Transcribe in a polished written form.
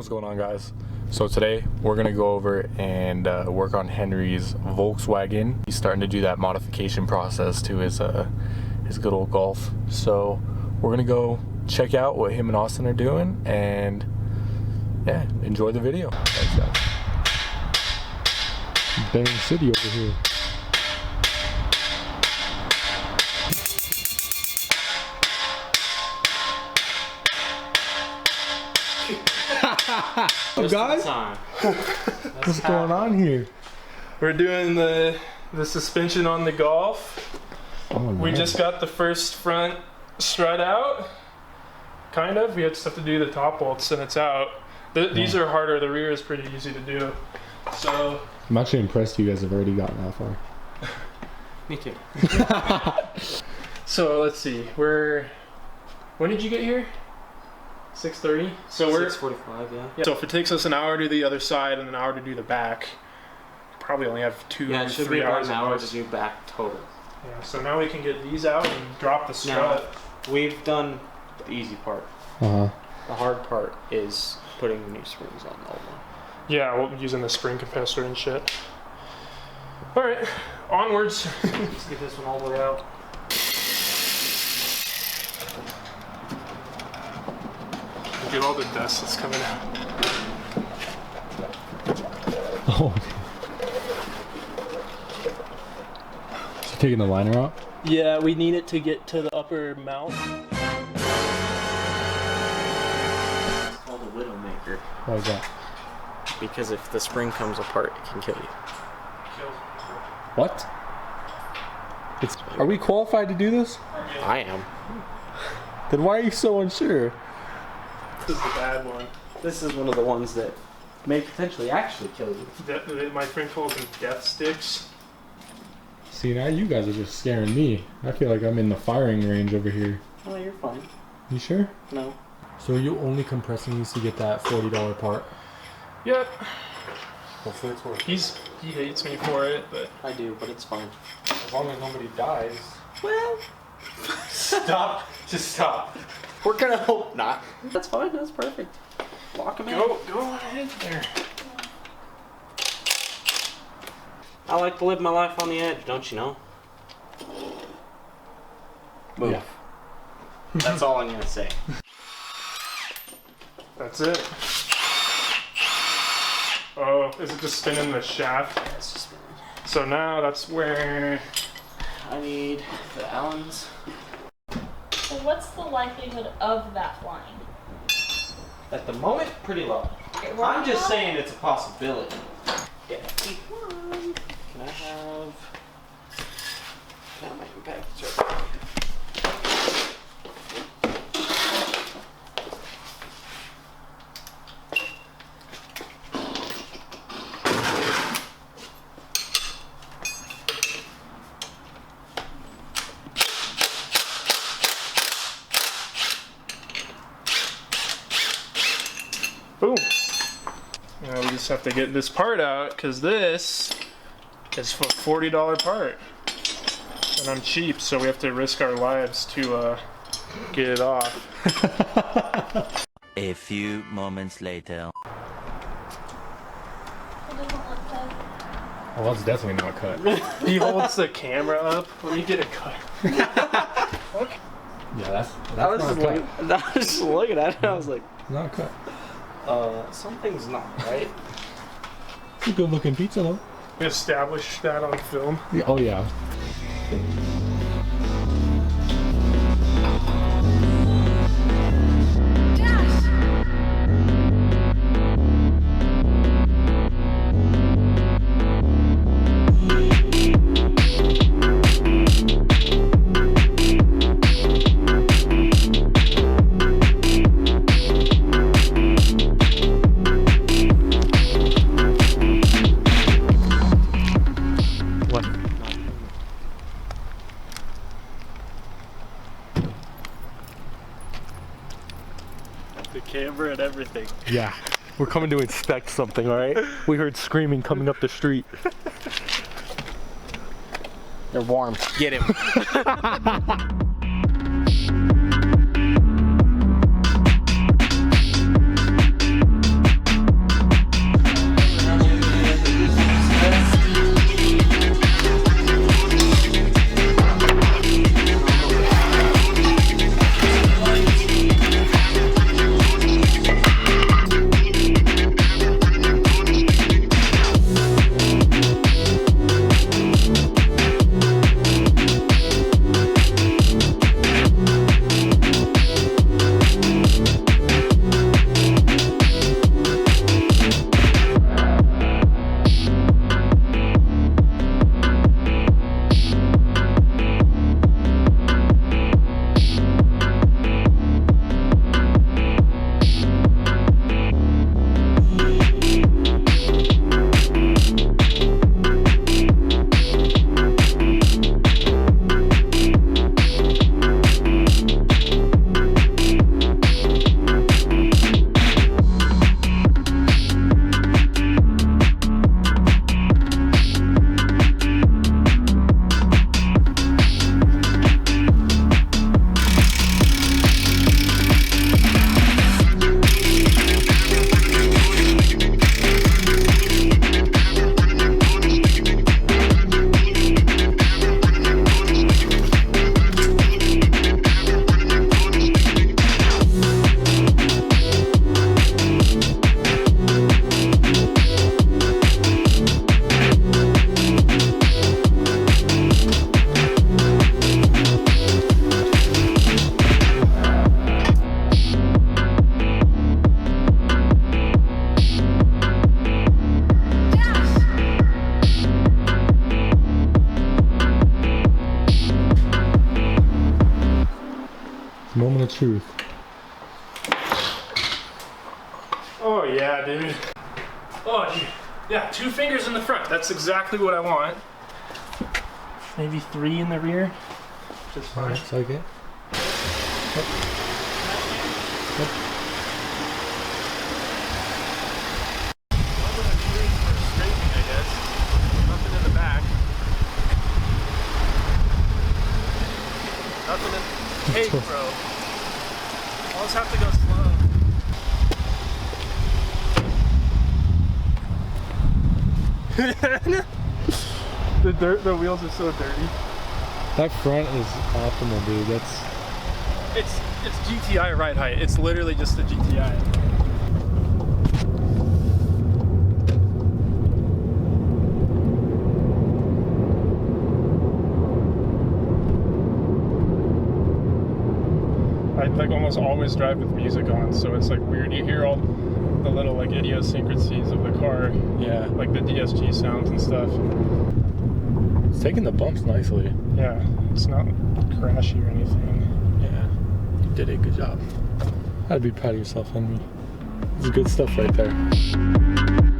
What's going on, guys? So today we're gonna go over and work on Henry's Volkswagen. He's starting to do that modification process to his good old Golf. So we're gonna go check out what him and Austin are doing and yeah, enjoy the video. Thanks, guys. Bang City over here. Oh, guys, what's going on here? We're doing the suspension on the Golf. Oh, we just got the first front strut out. Kind of. We just have to do the top bolts and it's out. These are harder. The rear is pretty easy to do. So I'm actually impressed you guys have already gotten that far. Me too. So let's see. When did you get here? 6:30. So we're 6:45. Yeah. So if it takes us an hour to do the other side and an hour to do the back, probably only have 2 Yeah, it should 3 be about hours an at hour most. to do back total. Yeah. So now we can get these out and drop the strut. Now, we've done the easy part. Uh-huh. The hard part is putting the new springs on the old one. Yeah, we're using the spring compressor and shit. All right, onwards. Let's get this one all the way out. Get all the dust that's coming out. Oh. So taking the liner out? Yeah, we need it to get to the upper mount. It's called a widowmaker Why is that? because if the spring comes apart, it can kill you. What? Are we qualified to do this? I am. Then why are you so unsure? This is the bad one. This is one of the ones that may potentially actually kill you. My friend calls them death sticks. See, now you guys are just scaring me. I feel like I'm in the firing range over here. Oh, you're fine. You sure? No. So are you only compressing these to get that $40 part? Yep. Hopefully it's worth it. He hates me for it, but I do, but it's fine. As long as nobody dies. Well, Stop. Just stop. we're gonna hope not. That's fine. That's perfect. Lock them in. go ahead there. I like to live my life on the edge, don't you know? Move. Yeah. That's all I'm gonna say. That's it. Oh, is it just spinning the shaft? It's just So now that's where. I need the Allens. So what's the likelihood of that flying? At the moment, pretty low. I'm just saying it's a possibility. Yeah. Can I have my impact? Boom. Now we just have to get this part out because this is for $40 part. And I'm cheap, so we have to risk our lives to get it off. A few moments later. It doesn't look good. Well, that's definitely not cut. He holds the camera up. Let me get a cut. Yeah, that's I was not just looking at it. I was like, not cut. something's not right. It's a good looking pizza though. We established that on film. Yeah, oh yeah. Jash! What? The camera and everything. Yeah. We're coming to inspect something, alright? We heard screaming coming up the street. They're warm. Get him. truth. Oh yeah, dude. Oh, dude. Yeah, 2 fingers in the front. That's exactly what I want. Maybe 3 in the rear. Just fine. Looks like it. Nothing in the back. Nothing in the cake, bro. Always have to go slow. The wheels are so dirty. That front is optimal, dude. It's GTI ride height. It's literally just a GTI. I like almost always drive with music on, so it's like weird. You hear all the little like idiosyncrasies of the car, Yeah. like the DSG sounds and stuff. It's taking the bumps nicely. Yeah, it's not crashy or anything. Yeah. You did it. Good job. I'd be proud of yourself, Henry. It's good stuff right there.